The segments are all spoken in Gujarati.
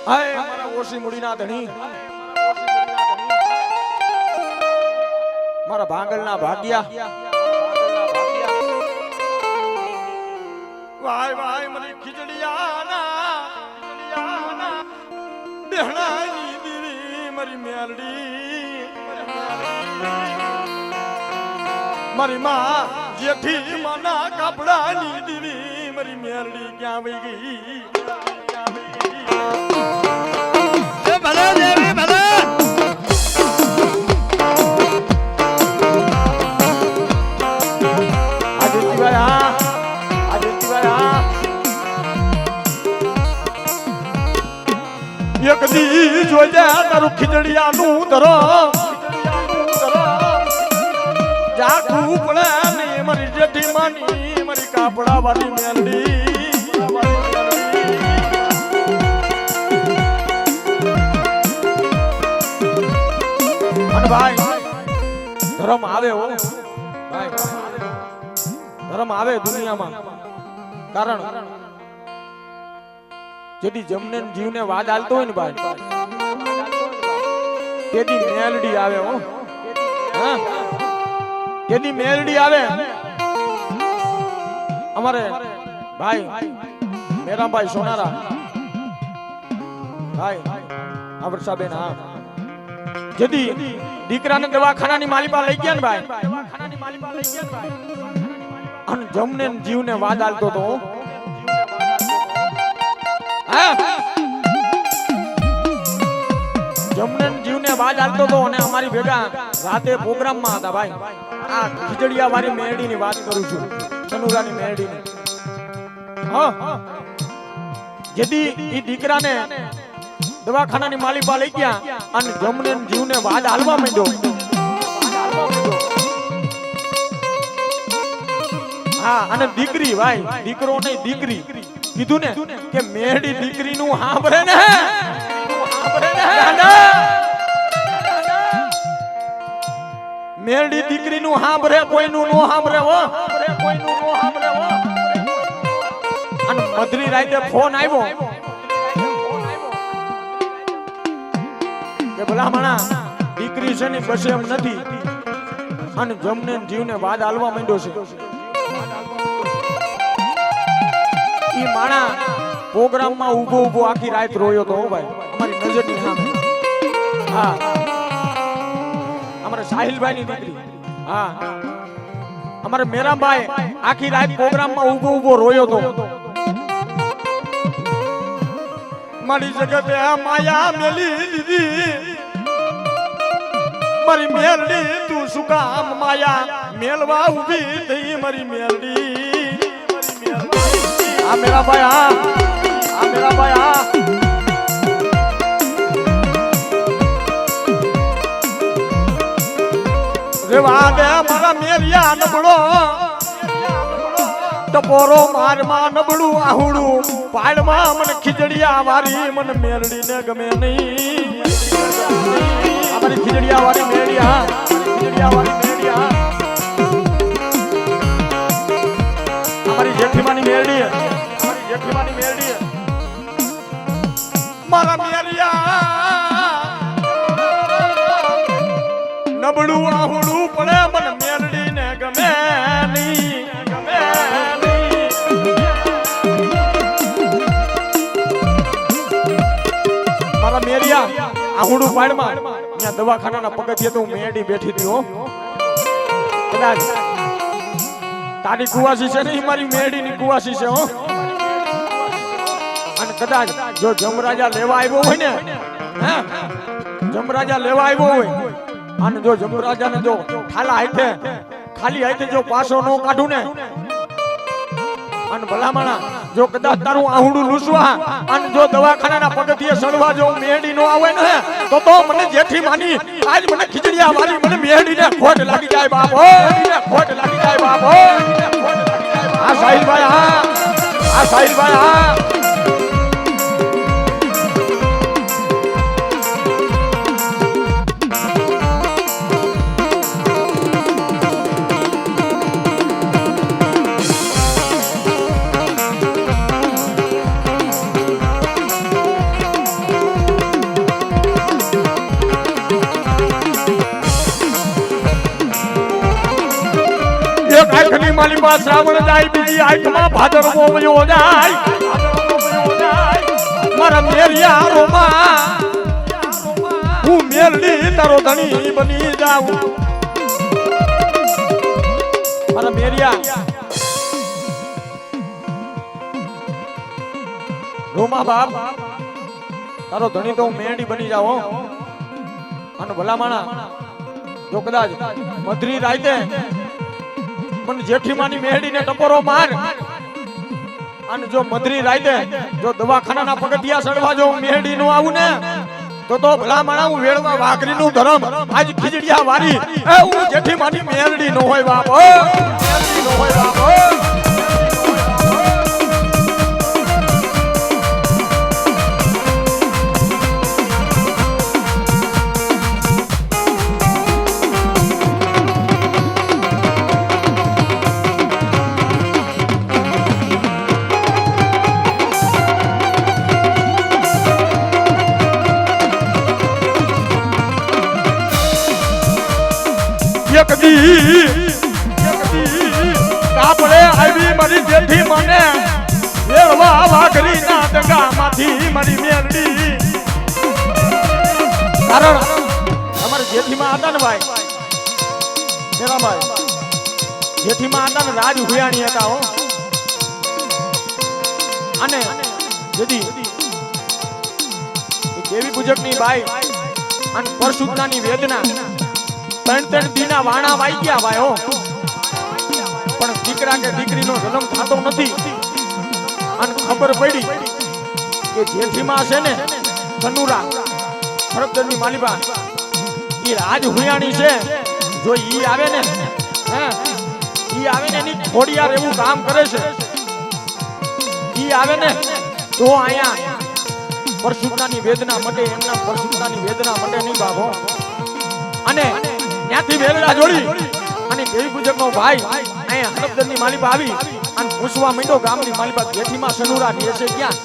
હાય મારા ઓછી મૂડીના ધણી, મારા ભાંગલના ભાગ્યા, વાય વાય મારી ખીજડીયાના બેહણાની દીરી મારી મેલડી, મારી માં જેઠી માના કાપડાની દીરી મારી મેલડી ક્યાં વઈ ગઈ? ભલે દેવી ભલે. એક દી જોયા તારું ખીજડીયાનું ધરમ જાખું પડે ને મારી જેઠી માની મારી કાપડા વાળી મેલડી, અને ભાઈ ધર્મ આવે હો ભાઈ, ધર્મ આવે દુનિયામાં, કારણ જેથી જમને જીવને વાદ હાલતો હોય ને ભાઈ તેથી મેલડી આવે હો, હા તેથી મેલડી આવે. અમારે ભાઈ મેરાભાઈ સોનારા ભાઈ આ વર્ષાબેન, હા જેથી દીકરાને દવાખાનાની માલિપા લઈ ગયા ને ભાઈ, અને જમને જીવને વાદ હાલતો તો જમને જીવને વાદ હાલતો તો, અને અમારી ભેગા રાતે પ્રોગ્રામમાં હતા ભાઈ. આ ખીજડીયા વાળી મેરડી ની વાત કરું છું, સનુરાની મેરડી ની. હા જેથી ઈ દીકરાને દવાખાનાની માલિપા લઈ ગયા અને જમને જીવને વાદ હાલવા માંડ્યો. હા અને દીકરી ભાઈ, દીકરો નહીં દીકરી કીધું ને કે મેરડી દીકરીનું સાંભળે ને, મેરડી દીકરીનું સાંભળે, કોઈનું નો સાંભળે હો, કોઈનું નો સાંભળે હો. અને મધરી રાતે ફોન આવ્યો કે ભલા માણા દીકરી છે ને બસે એમ નથી, અને જમને જીવને વાદ હાલવા માંડ્યો છે. ઈ માણા પ્રોગ્રામમાં ઊભો ઊભો આખી રાત રોયો તો ભાઈ, અમારી નજરની સામે. હા અમારા સાહિલભાઈ ની દીકરી, હા અમારે મેરાભાઈ આખી રાત પ્રોગ્રામમાં ઊભો ઊભો રોયો તો. મારી જગતે માયા મેલી દીધી, મારી મેલડી તું શું કામ માયા મેલવા ઊભી થઈ મારી મેલડી. આ મેરા ભાઈ, હા આ મેરા ભાઈ, હા રેવા દે મારા મેરિયા નબળો, ટપોરો મારમાં નબળું આહુડું પાડમાં મને ખીજડીયા વાળી મને મેલડી ને ગમે નહીં. અમારી ખીજડીયા વાળી મેરડી, હા ખીજડીયા વાળી મેરડી, હા અમારી જેઠીમાની મેરડી, જેઠીમાની મેરડી મારા મેરિયા નબળું આહુડું પડે મને મેરડી ને ગમે નહીં, ગમે નહીં. મારા મેરિયા આહુડું પાડમાં ત્યાં દવાખાનાના પગથિયે તો મેરડી બેઠી હતી હો. કદાચ તારી કુવાસી છે ને મારી મેરડી ની કુવાસી છે હો. અને કદાચ જો જમરાજા લેવા આવ્યો હોય ને, હા જમરાજા લેવા આવ્યો હોય અને જો જમરાજાને જો ખાલી હાથે જો પાછો નો કાઢું ને, અને ભલામણા જો કદાચ તારું આહુડું લૂસવા અને જો દવાખાનાના પગથિયે સડવા જો મેરડી નો આવે ને તો મને જેઠી માની આજ મને ખીજડીયા મારી મને મેરડી ને ખોટ લાગી જાય બાપ, ખોટ લાગી જાય બાપ. આ સાહિલભાઈ, હા આ સાહિલભાઈ, હા માલી પાસે શ્રાવણ જાય બીજી આંખમાં ભાદરવો વયો જાય મારા મેરિયા રોમા હું મેરડી તારો ધણી બની જાઉં મારા મેરિયા રોમા બાપ તારો ધણી તો હું મેરડી બની જાઉં અને ભલા માણા જો કદાચ મધરી રાતે મને જેઠીમાની મેરડીને ટપોરો માર અને જો મધરી રાતે જો દવાખાનાના પગથિયા ચડવા જો મેરડી નો આવું ને તો ભલા માણા હું વેળવા વાઘરીનું ધરમ આજ ખીજડીયા વારી એ હું જેઠીમાની મેરડી નો હોય બાપ મેરડી નો હોય બાપ એક દી કાપડે આવી મારી જેઠી મને વેળવા વાઘરી ના દગામાંથી મારી મેરડી કારણ અમારે જેઠીમાં હતા ને ભાઈ મેરા ભાઈ જેઠીમાં હતા ને રાજ હુયાણી હતા હો અને જેથી દેવી પૂજક ની બાઈ અને પરશુતના ની વેદના ત્રણ દીના વાણા વાઈ ગયા ભાઈ હો પણ દીકરા કે દીકરીનો જન્મ થતો નથી અને ખબર પડી કે જેઠીમાં છે ને ધનુરા ફરકદરની માલિબા ઈ રાજ હુયાણી છે જો ઈ આવે ને ઈ આવે ને એની ખોડિયાર એવું કામ કરે છે ઈ આવે ને તો અહીંયા પરશુતનાની વેદના મટે એમના પરશુતનાની વેદના મટે નહીં બાબો અને ત્યાંથી વેલડા જોડી અને દેવી પૂજક નો ભાઈ અહીંયા હડપદરની માલિબા આવી અને પૂછવા માંડ્યો ગામની માલિબા જેઠીમાં સનુરા રહે છે ક્યાં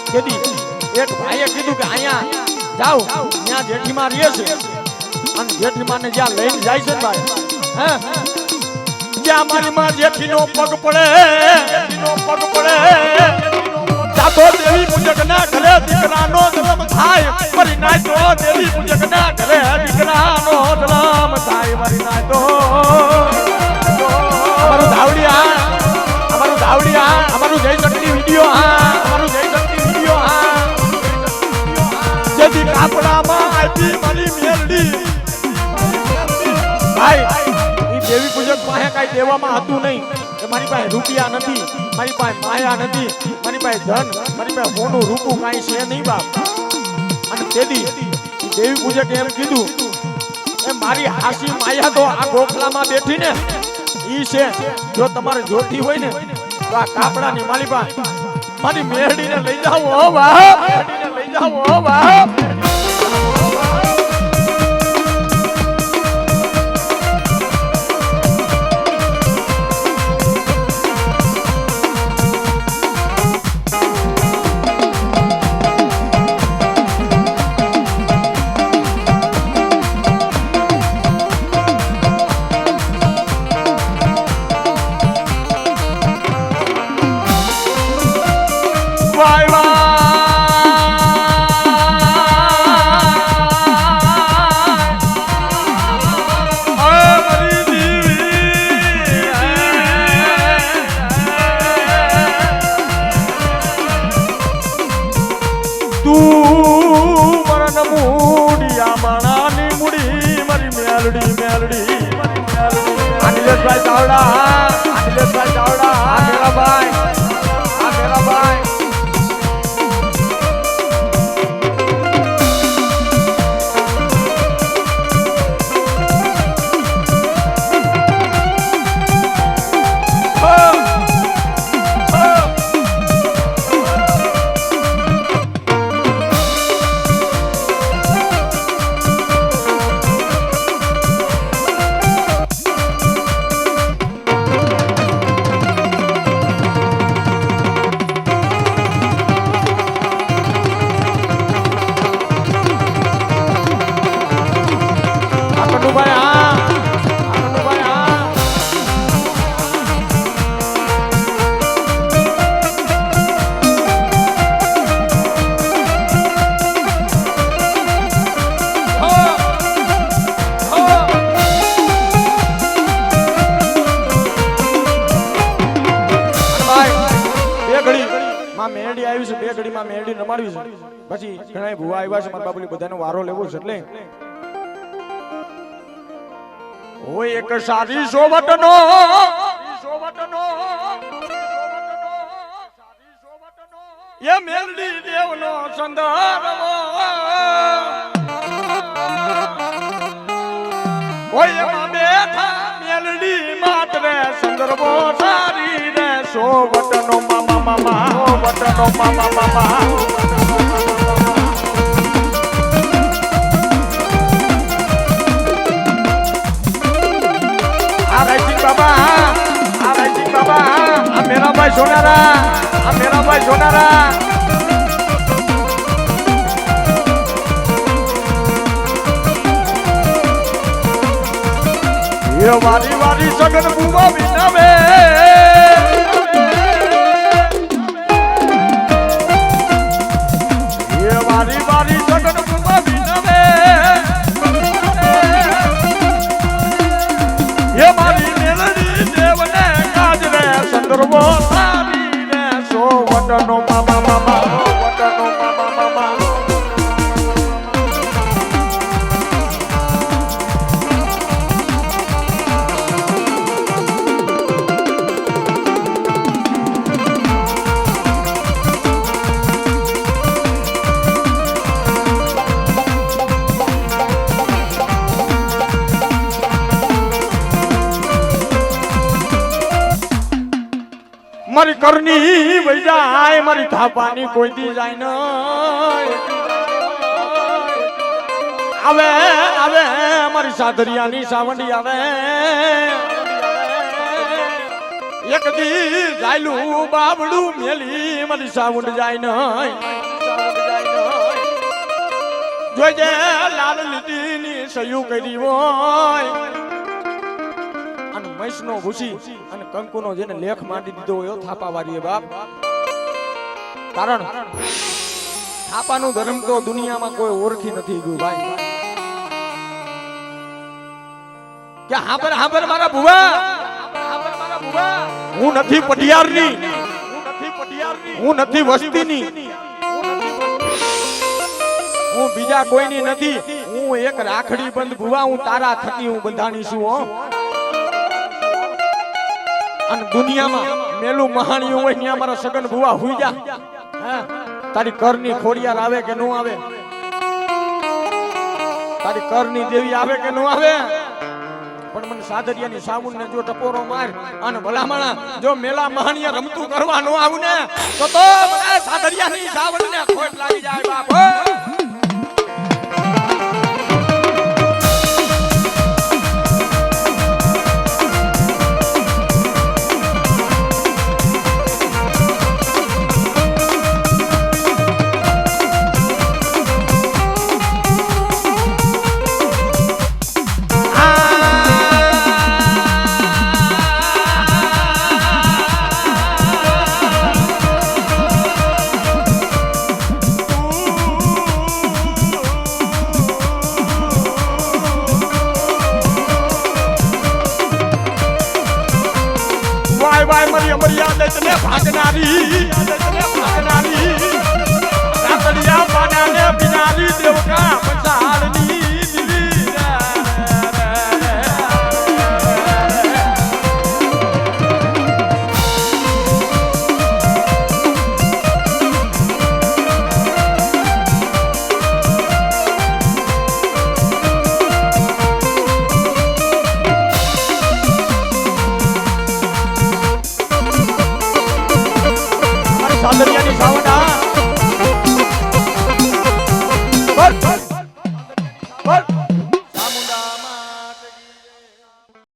કેદી એક ભાઈએ કીધું કે અહીંયા જાઓ ત્યાં જેઠીમાં રહે છે અને જેઠીમાને જ્યાં લઈને જાય છે ભાઈ જ્યાં મારી માં જેઠીનો પગ પડે જાતો દેવી પૂજક ના ઘરે દીકરાનો જન્મ થાય મરી નાય તો દેવી પૂજક ના ઘરે દીકરાનો જન્મ થાય મરી નાય તો અમારું ધાવડિયા અમારું જય શક્તિ વિડિયો અમારું જય શક્તિ વિડિયો જેથી કાપડામાં આપી મારી મેરડી ભાઈ ઈ દેવી પૂજક પાસે કાઈ દેવામાં હતું નહીં કે મારી પાસે રૂપિયા નથી મારી પાસે માયા નથી મારી પાસે ધન મારી પાસે હોનું રૂપું કાઈ છે નહીં બાપ અને તેથી દેવી પૂજક એમ કીધું એ મારી હાસી માયા તો આ ગોખલામાં બેઠી ને ઈ છે જો તમારે જોતી હોય ને તો આ કાપડાની માલિબા મારી મેરડીને લઈ જાઓ હો બાપ મેરડીને લઈ જાઓ હો બાપ માં મેરડી આવી છે, 2 ઘડીમાં મેરડી રમાડવી છે. પછી ઘણા ભુવા આવ્યા છે, મારા બાપુલી બધાનો વારો લેવો છે. એટલે હોય એક સારી સોવટનો એ મેરડી દેવનો સંદર્ભ હોય એમાં બેઠા મેલડી માત્ર સંદર્ભો સારી રે સોવટનો મામા મામા સોવટનો મામા મામા આ રાઈસિંગ બાબા આ મેરાભાઈ સોનારા એ વારી વારી સગન બુવા વિનાવે એ વારી વારી સગન બુવા વિનાવે એ મારી મેલડી દેવને કાજ રે સંદર્ભો સારી રે સોવટનો મામા મામા સોવટનો મામા મામા મારી કરની વઈ જાય મારી થાપાની કોઈ દી જાય ન આવે આવે મારી સાધરિયાની સાવંડી આવે એક દી જાયલું બાબડું મેલી મારી સાવંડ જાય ન જોજે લાલ લીટીની સયું કરી હોય અને મૈસનો ભૂસી અને કંકુનો જેને લેખ માંડી દીધો હોય થાપા વાળીએ બાપ. કારણ થાપાનું ધર્મ તો દુનિયામાં કોઈ ઓળખી નથી ગયું ભાઈ. કે હાબર મારા ભુવા હું નથી પટિયારની હું નથી વસ્તીની હું બીજા કોઈની નથી હું એક રાખડી બંધ ભુવા હું તારા થકી હું બંધાણી છું હો. અને દુનિયામાં મેલું મહાણિયું હોય ત્યાં મારા સગન ભુવા હુઈ જા તારી કરની ખોડિયાર આવે કે નો આવે તારી કરની દેવી આવે કે નો આવે પણ મને સાધરિયાની સાબુન ને જો ટપોરો માર અને ભલામણા જો મેલા મહાણિયા રમતું કરવા નો આવું ને તો મને સાધરિયાની સાબુન ને ખોટ લાગી જાય બાપ. વાય મરી મર્યાદે તને ભાગનારી રાતડિયા પાડાને બિનારી દેવકા પંચાળ